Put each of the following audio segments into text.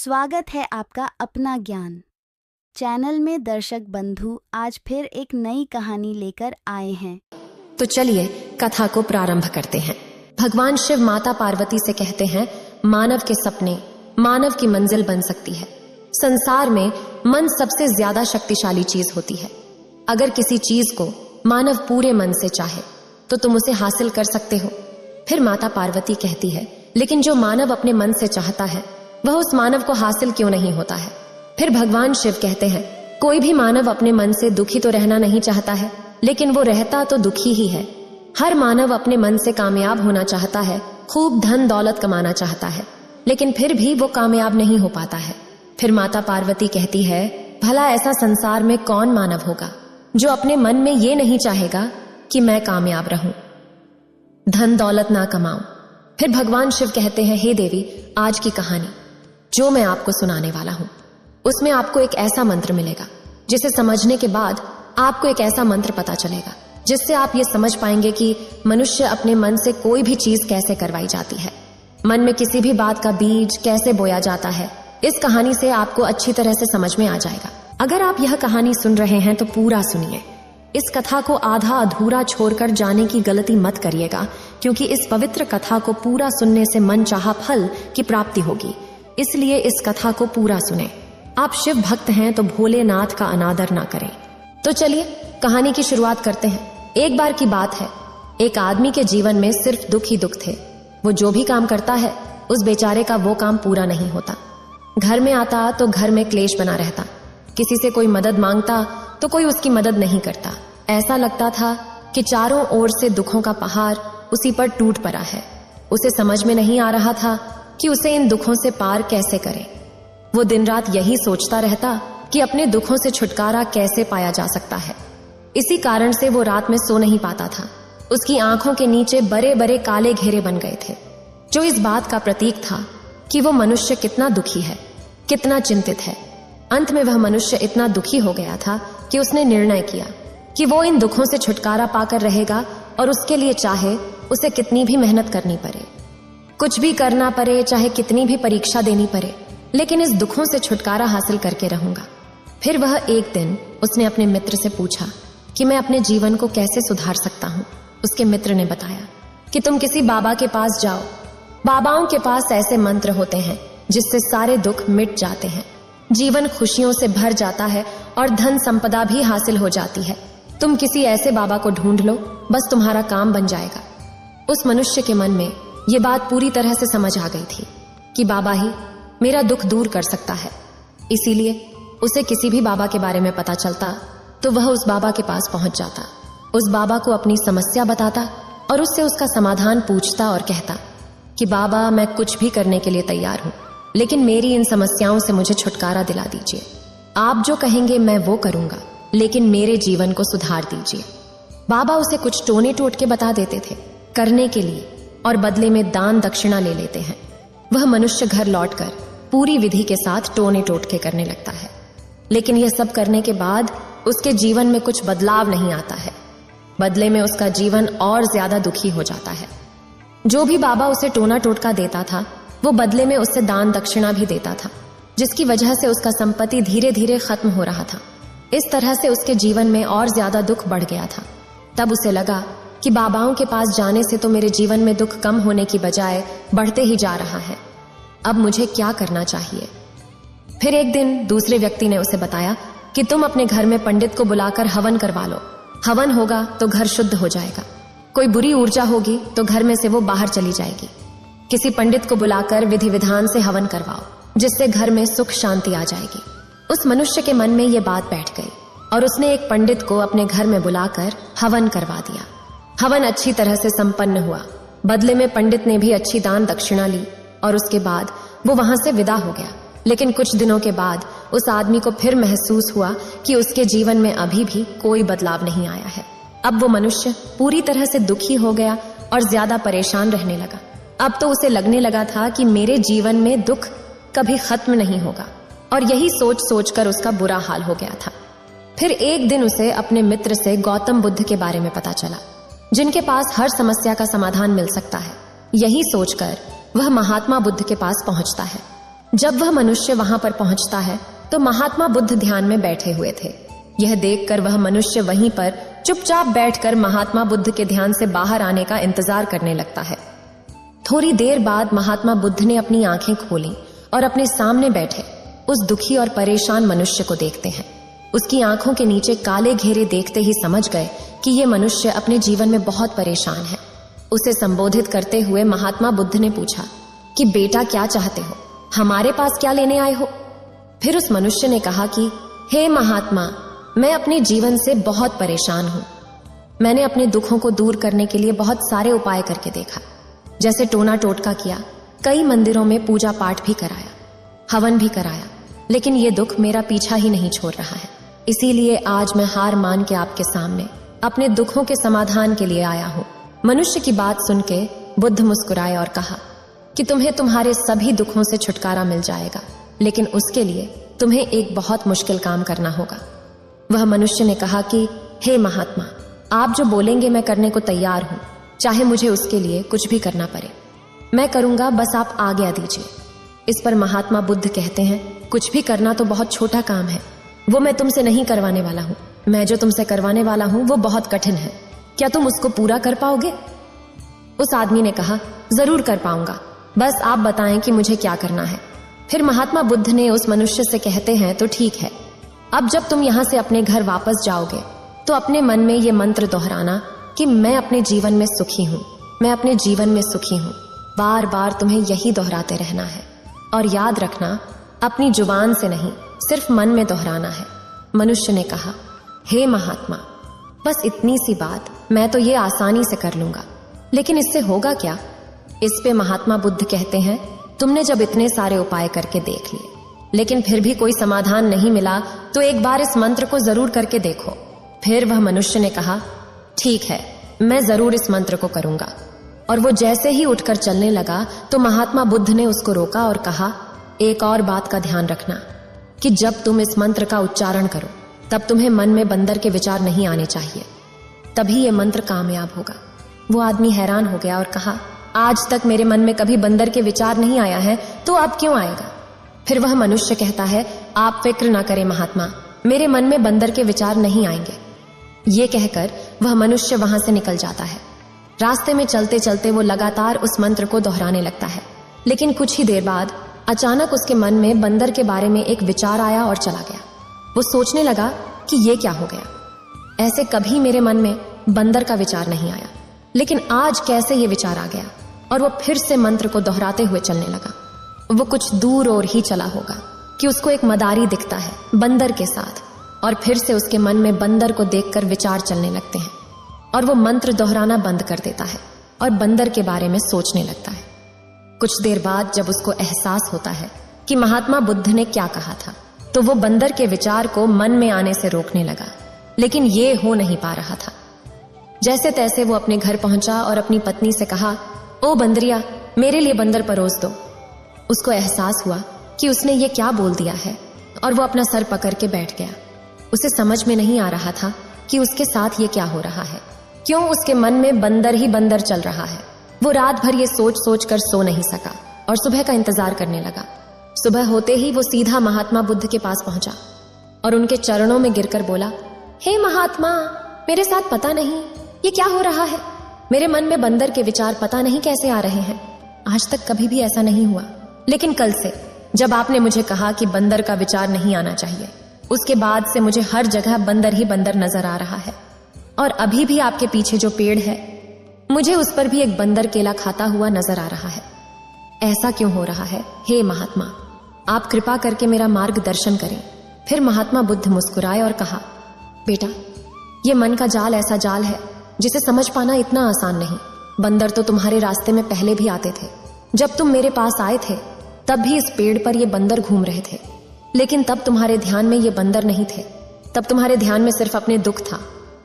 स्वागत है आपका अपना ज्ञान चैनल में। दर्शक बंधु आज फिर एक नई कहानी लेकर आए हैं। तो चलिए कथा को प्रारंभ करते हैं। भगवान शिव माता पार्वती से कहते हैं, मानव के सपने मानव की मंजिल बन सकती है। संसार में मन सबसे ज्यादा शक्तिशाली चीज होती है। अगर किसी चीज को मानव पूरे मन से चाहे तो तुम उसे हासिल कर सकते हो। फिर माता पार्वती कहती है, लेकिन जो मानव अपने मन से चाहता है वह उस मानव को हासिल क्यों नहीं होता है। फिर भगवान शिव कहते हैं, कोई भी मानव अपने मन से दुखी तो रहना नहीं चाहता है, लेकिन वो रहता तो दुखी ही है। हर मानव अपने मन से कामयाब होना चाहता है, खूब धन दौलत कमाना चाहता है, लेकिन फिर भी वो कामयाब नहीं हो पाता है। फिर माता पार्वती कहती है, भला ऐसा संसार में कौन मानव होगा जो अपने मन में ये नहीं चाहेगा कि मैं कामयाब रहूं, धन दौलत ना कमाऊं। फिर भगवान शिव कहते हैं, हे देवी, आज की कहानी जो मैं आपको सुनाने वाला हूं उसमें आपको एक ऐसा मंत्र मिलेगा जिसे समझने के बाद आपको एक ऐसा मंत्र पता चलेगा जिससे आप ये समझ पाएंगे कि मनुष्य अपने मन से कोई भी चीज कैसे करवाई जाती है, मन में किसी भी बात का बीज कैसे बोया जाता है। इस कहानी से आपको अच्छी तरह से समझ में आ जाएगा। अगर आप यह कहानी सुन रहे हैं तो पूरा सुनिए। इस कथा को आधा अधूरा छोड़कर जाने की गलती मत करिएगा, क्योंकि इस पवित्र कथा को पूरा सुनने से मनचाहा फल की प्राप्ति होगी। इसलिए इस कथा को पूरा सुने। आप शिव भक्त हैं तो भोलेनाथ का अनादर ना करें। तो चलिए कहानी की शुरुआत करते हैं। एक बार की बात है, एक आदमी के जीवन में सिर्फ दुख ही दुख थे। वो जो भी काम करता है उस बेचारे का वो काम पूरा नहीं होता। घर में आता तो घर में क्लेश बना रहता, किसी से कोई मदद मांगता तो कोई उसकी मदद नहीं करता। ऐसा लगता था कि चारों ओर से दुखों का पहाड़ उसी पर टूट पड़ा है। उसे समझ में नहीं आ रहा था कि उसे इन दुखों से पार कैसे करे। वो दिन रात यही सोचता रहता कि अपने दुखों से छुटकारा कैसे पाया जा सकता है। इसी कारण से वो रात में सो नहीं पाता था। उसकी आंखों के नीचे बड़े बड़े काले घेरे बन गए थे, जो इस बात का प्रतीक था कि वो मनुष्य कितना दुखी है, कितना चिंतित है। अंत में वह मनुष्य इतना दुखी हो गया था कि उसने निर्णय किया कि वो इन दुखों से छुटकारा पाकर रहेगा, और उसके लिए चाहे उसे कितनी भी मेहनत करनी पड़े, कुछ भी करना पड़े, चाहे कितनी भी परीक्षा देनी पड़े, लेकिन इस दुखों से छुटकारा हासिल करके रहूंगा। फिर वह एक दिन उसने अपने मित्र से पूछा कि मैं अपने जीवन को कैसे सुधार सकता हूँ। उसके मित्र ने बताया कि तुम किसी बाबा के पास जाओ। बाबाओं के पास ऐसे मंत्र होते हैं जिससे सारे दुख मिट जाते हैं, जीवन खुशियों से भर जाता है और धन संपदा भी हासिल हो जाती है। तुम किसी ऐसे बाबा को ढूंढ लो, बस तुम्हारा काम बन जाएगा। उस मनुष्य के मन में ये बात पूरी तरह से समझ आ गई थी कि बाबा ही मेरा दुख दूर कर सकता है। इसीलिए उसे किसी भी बाबा के बारे में पता चलता तो वह उस बाबा के पास पहुंच जाता, उस बाबा को अपनी समस्या बताता और उससे उसका समाधान पूछता और कहता कि बाबा, मैं कुछ भी करने के लिए तैयार हूं, लेकिन मेरी इन समस्याओं से मुझे छुटकारा दिला दीजिए। आप जो कहेंगे मैं वो करूंगा, लेकिन मेरे जीवन को सुधार दीजिए। बाबा उसे कुछ टोने टोटके बता देते थे करने के लिए, और बदले में दान दक्षिणा ले लेते हैं। वह मनुष्य घर लौटकर पूरी विधि के साथ टोने टोटके करने लगता है, लेकिन यह सब करने के बाद उसके जीवन में कुछ बदलाव नहीं आता है। बदले में उसका जीवन और ज्यादा दुखी हो जाता है। जो भी बाबा उसे टोना टोटका देता था वो बदले में उससे दान दक्षिणा भी देता था, जिसकी वजह से उसका संपत्ति धीरे धीरे खत्म हो रहा था। इस तरह से उसके जीवन में और ज्यादा दुख बढ़ गया था। तब उसे लगा कि बाबाओं के पास जाने से तो मेरे जीवन में दुख कम होने की बजाय बढ़ते ही जा रहा है। अब मुझे क्या करना चाहिए। फिर एक दिन दूसरे व्यक्ति ने उसे बताया कि तुम अपने घर में पंडित को बुलाकर हवन करवा लो। हवन होगा तो घर शुद्ध हो जाएगा, कोई बुरी ऊर्जा होगी तो घर में से वो बाहर चली जाएगी। किसी पंडित को बुलाकर विधि विधान से हवन करवाओ, जिससे घर में सुख शांति आ जाएगी। उस मनुष्य के मन में ये बात बैठ गई और उसने एक पंडित को अपने घर में बुलाकर हवन करवा दिया। हवन अच्छी तरह से संपन्न हुआ। बदले में पंडित ने भी अच्छी दान दक्षिणा ली और उसके बाद वो वहां से विदा हो गया। लेकिन कुछ दिनों के बाद उस आदमी को फिर महसूस हुआ कि उसके जीवन में अभी भी कोई बदलाव नहीं आया है। अब वो मनुष्य पूरी तरह से दुखी हो गया और ज्यादा परेशान रहने लगा। अब तो उसे लगने लगा था कि मेरे जीवन में दुख कभी खत्म नहीं होगा, और यही सोच सोचकर उसका बुरा हाल हो गया था। फिर एक दिन उसे अपने मित्र से गौतम बुद्ध के बारे में पता चला, जिनके पास हर समस्या का समाधान मिल सकता है। यही सोचकर वह महात्मा बुद्ध के पास पहुंचता है। जब वह मनुष्य वहां पर पहुंचता है तो महात्मा बुद्ध ध्यान में बैठे हुए थे। यह देखकर वह मनुष्य वहीं पर चुपचाप बैठकर महात्मा बुद्ध के ध्यान से बाहर आने का इंतजार करने लगता है। थोड़ी देर बाद महात्मा बुद्ध ने अपनी आंखें खोली और अपने सामने बैठे उस दुखी और परेशान मनुष्य को देखते हैं। उसकी आंखों के नीचे काले घेरे देखते ही समझ गए कि ये मनुष्य अपने जीवन में बहुत परेशान है। उसे संबोधित करते हुए महात्मा बुद्ध ने पूछा कि बेटा क्या चाहते हो, हमारे पास क्या लेने आए हो? फिर उस मनुष्य ने कहा कि हे महात्मा, मैं अपने जीवन से बहुत परेशान हूं। मैंने अपने दुखों को दूर करने के लिए बहुत सारे उपाय करके देखा, जैसे टोना टोटका किया, कई मंदिरों में पूजा पाठ भी कराया, हवन भी कराया, लेकिन ये दुख मेरा पीछा ही नहीं छोड़ रहा है। इसीलिए आज मैं हार मान के आपके सामने अपने दुखों के समाधान के लिए आया हूं। मनुष्य की बात सुन के बुद्ध मुस्कुराए और कहा कि तुम्हें तुम्हारे सभी दुखों से छुटकारा मिल जाएगा, लेकिन उसके लिए तुम्हें एक बहुत मुश्किल काम करना होगा। वह मनुष्य ने कहा कि हे महात्मा, आप जो बोलेंगे मैं करने को तैयार हूं, चाहे मुझे उसके लिए कुछ भी करना पड़े, मैं करूंगा, बस आप आज्ञा दीजिए। इस पर महात्मा बुद्ध कहते हैं, कुछ भी करना तो बहुत छोटा काम है, वो मैं तुमसे नहीं करवाने वाला हूं। मैं जो तुमसे करवाने वाला हूं वो बहुत कठिन है, क्या तुम उसको पूरा कर पाओगे? उस आदमी ने कहा, जरूर कर पाऊंगा, बस आप बताएं कि मुझे क्या करना है। फिर महात्मा बुद्ध ने उस मनुष्य से कहते हैं, तो ठीक है, अब जब तुम यहां से अपने घर वापस जाओगे तो अपने मन में ये मंत्र दोहराना कि मैं अपने जीवन में सुखी हूं, मैं अपने जीवन में सुखी हूं। बार बार तुम्हें यही दोहराते रहना है और याद रखना, अपनी जुबान से नहीं, सिर्फ मन में दोहराना है। मनुष्य ने कहा, हे महात्मा, बस इतनी सी बात, मैं तो ये आसानी से कर लूंगा, लेकिन इससे होगा क्या? इस पे महात्मा बुद्ध कहते हैं, तुमने जब इतने सारे उपाय करके देख लिए लेकिन फिर भी कोई समाधान नहीं मिला तो एक बार इस मंत्र को जरूर करके देखो। फिर वह मनुष्य ने कहा, ठीक है, मैं जरूर इस मंत्र को करूंगा। और वो जैसे ही उठकर चलने लगा तो महात्मा बुद्ध ने उसको रोका और कहा, एक और बात का ध्यान रखना कि जब तुम इस मंत्र का उच्चारण करो तब तुम्हें मन में बंदर के विचार नहीं आने चाहिए, तभी ये मंत्र कामयाब होगा। वो आदमी हैरान हो गया और कहा, आज तक मेरे मन में कभी बंदर के विचार नहीं आया है, तो अब क्यों आएगा? फिर वह मनुष्य कहता है, आप फिक्र ना करें महात्मा, मेरे मन में बंदर के विचार नहीं आएंगे। ये कहकर वह मनुष्य वहां से निकल जाता है। रास्ते में चलते चलते वो लगातार उस मंत्र को दोहराने लगता है, लेकिन कुछ ही देर बाद अचानक उसके मन में बंदर के बारे में एक विचार आया और चला गया। वो सोचने लगा कि ये क्या हो गया, ऐसे कभी मेरे मन में बंदर का विचार नहीं आया, लेकिन आज कैसे ये विचार आ गया? और वो फिर से मंत्र को दोहराते हुए चलने लगा। वो कुछ दूर और ही चला होगा कि उसको एक मदारी दिखता है बंदर के साथ, और फिर से उसके मन में बंदर को देखकर विचार चलने लगते हैं और वो मंत्र दोहराना बंद कर देता है और बंदर के बारे में सोचने लगता है। कुछ देर बाद जब उसको एहसास होता है कि महात्मा बुद्ध ने क्या कहा था, तो वो बंदर के विचार को मन में आने से रोकने लगा, लेकिन ये हो नहीं पा रहा था। जैसे तैसे वो अपने घर पहुंचा और अपनी पत्नी से कहा, ओ बंदरिया, मेरे लिए बंदर परोस दो। उसको एहसास हुआ कि उसने ये क्या बोल दिया है और वो अपना सर पकड़ के बैठ गया। उसे समझ में नहीं आ रहा था कि उसके साथ ये क्या हो रहा है, क्यों उसके मन में बंदर ही बंदर चल रहा है। वो रात भर ये सोच सोच कर सो नहीं सका और सुबह का इंतजार करने लगा। सुबह होते ही वो सीधा महात्मा बुद्ध के पास पहुंचा और उनके चरणों में गिरकर बोला, हे महात्मा, मेरे साथ पता नहीं ये क्या हो रहा है। मेरे मन में बंदर के विचार पता नहीं कैसे आ रहे हैं। आज तक कभी भी ऐसा नहीं हुआ, लेकिन कल से जब आपने मुझे कहा कि बंदर का विचार नहीं आना चाहिए, उसके बाद से मुझे हर जगह बंदर ही बंदर नजर आ रहा है। और अभी भी आपके पीछे जो पेड़ है, मुझे उस पर भी एक बंदर केला खाता हुआ नजर आ रहा है। ऐसा क्यों हो रहा है? हे महात्मा, आप कृपा करके मेरा मार्गदर्शन करें। फिर महात्मा बुद्ध मुस्कुराए और कहा, बेटा, ये मन का जाल ऐसा जाल है जिसे समझ पाना इतना आसान नहीं। बंदर तो तुम्हारे रास्ते में पहले भी आते थे। जब तुम मेरे पास आए थे तब भी इस पेड़ पर ये बंदर घूम रहे थे, लेकिन तब तुम्हारे ध्यान में ये बंदर नहीं थे। तब तुम्हारे ध्यान में सिर्फ अपने दुख था।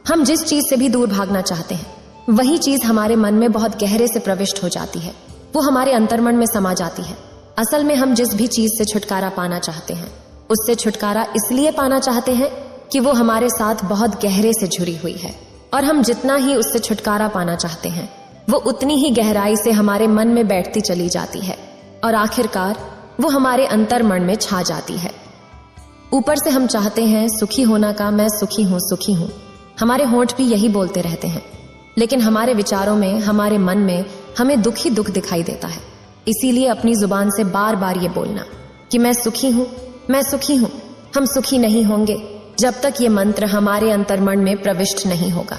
हम जिस चीज से भी दूर भागना चाहते हैं, वही चीज हमारे मन में बहुत गहरे से प्रविष्ट हो जाती है, वो हमारे अंतर्मन में समा जाती है। असल में हम जिस भी चीज से छुटकारा पाना चाहते हैं, उससे छुटकारा इसलिए पाना चाहते हैं कि वो हमारे साथ बहुत गहरे से जुड़ी हुई है, और हम जितना ही उससे छुटकारा पाना चाहते हैं, वो उतनी ही गहराई से हमारे मन में बैठती चली जाती है, और आखिरकार वो हमारे अंतर्मन में छा जाती है। ऊपर से हम चाहते हैं सुखी होना का, मैं सुखी हूं सुखी हूं। हमारे होंठ भी यही बोलते रहते हैं, लेकिन हमारे विचारों में, हमारे मन में हमें दुख ही दुख दिखाई देता है। इसीलिए अपनी जुबान से बार बार ये बोलना कि मैं सुखी हूं, मैं सुखी हूं। हम सुखी नहीं होंगे जब तक ये मंत्र हमारे अंतर्मन में प्रविष्ट नहीं होगा।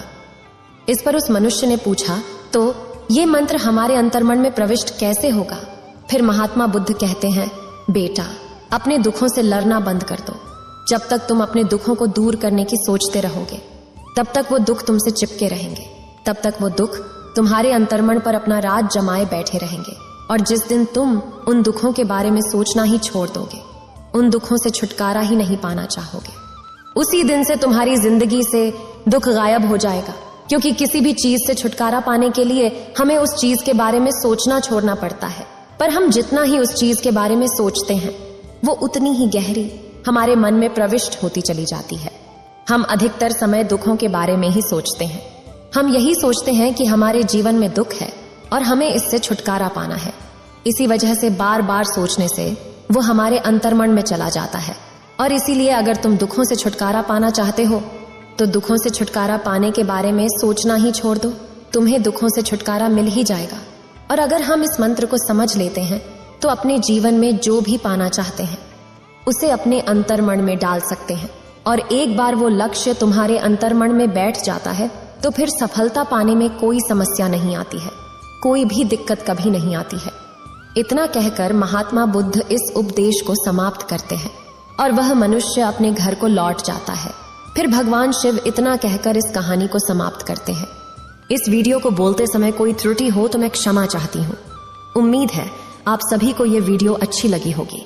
इस पर उस मनुष्य ने पूछा, तो ये मंत्र हमारे अंतर्मन में प्रविष्ट कैसे होगा? फिर महात्मा बुद्ध कहते हैं, बेटा, अपने दुखों से लड़ना बंद कर दो। जब तक तुम अपने दुखों को दूर करने की सोचते रहोगे, तब तक वो दुख तुमसे चिपके रहेंगे। तब तक वो दुख तुम्हारे अंतर्मन पर अपना राज जमाए बैठे रहेंगे। और जिस दिन तुम उन दुखों के बारे में सोचना ही छोड़ दोगे, उन दुखों से छुटकारा ही नहीं पाना चाहोगे, उसी दिन से तुम्हारी जिंदगी से दुख गायब हो जाएगा। क्योंकि किसी भी चीज से छुटकारा पाने के लिए हमें उस चीज के बारे में सोचना छोड़ना पड़ता है। पर हम जितना ही उस चीज के बारे में सोचते हैं, वो उतनी ही गहरी हमारे मन में प्रविष्ट होती चली जाती है। हम अधिकतर समय दुखों के बारे में ही सोचते हैं। हम यही सोचते हैं कि हमारे जीवन में दुख है और हमें इससे छुटकारा पाना है। इसी वजह से बार बार सोचने से वो हमारे अंतर्मन में चला जाता है। और इसीलिए अगर तुम दुखों से छुटकारा पाना चाहते हो, तो दुखों से छुटकारा पाने के बारे में सोचना ही छोड़ दो। तुम्हें दुखों से छुटकारा मिल ही जाएगा। और अगर हम इस मंत्र को समझ लेते हैं, तो अपने जीवन में जो भी पाना चाहते हैं, उसे अपने अंतर्मन में डाल सकते हैं। और एक बार वो लक्ष्य तुम्हारे अंतर्मन में बैठ जाता है, तो फिर सफलता पाने में कोई समस्या नहीं आती है, कोई भी दिक्कत कभी नहीं आती है। इतना कहकर महात्मा बुद्ध इस उपदेश को समाप्त करते हैं और वह मनुष्य अपने घर को लौट जाता है। फिर भगवान शिव इतना कहकर इस कहानी को समाप्त करते हैं। इस वीडियो को बोलते समय कोई त्रुटि हो तो मैं क्षमा चाहती हूँ। उम्मीद है आप सभी को ये वीडियो अच्छी लगी होगी।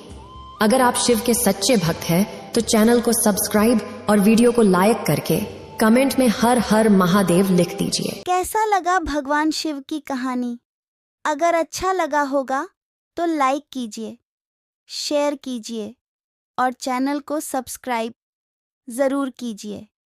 अगर आप शिव के सच्चे भक्त हैं तो चैनल को सब्सक्राइब और वीडियो को लाइक करके कमेंट में हर हर महादेव लिख दीजिए। कैसा लगा भगवान शिव की कहानी? अगर अच्छा लगा होगा तो लाइक कीजिए, शेयर कीजिए और चैनल को सब्सक्राइब जरूर कीजिए।